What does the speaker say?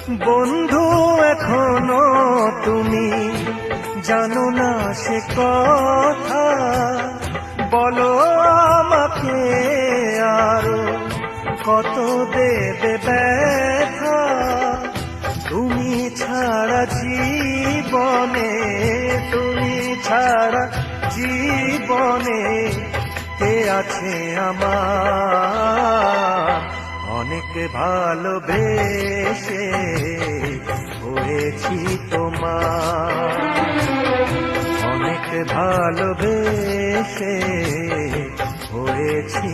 বন্ধু এখনো তুমি জানো না সে কথা, বলো আমাকে আরো কত দেবে ব্যথা। তুমি ছাড়া জীবনে, তুমি ছাড়া জীবনে কে আছে আমার? অনেক ভালোবেসে হয়েছি তোমার, অনেক ভালোবেসে হয়েছি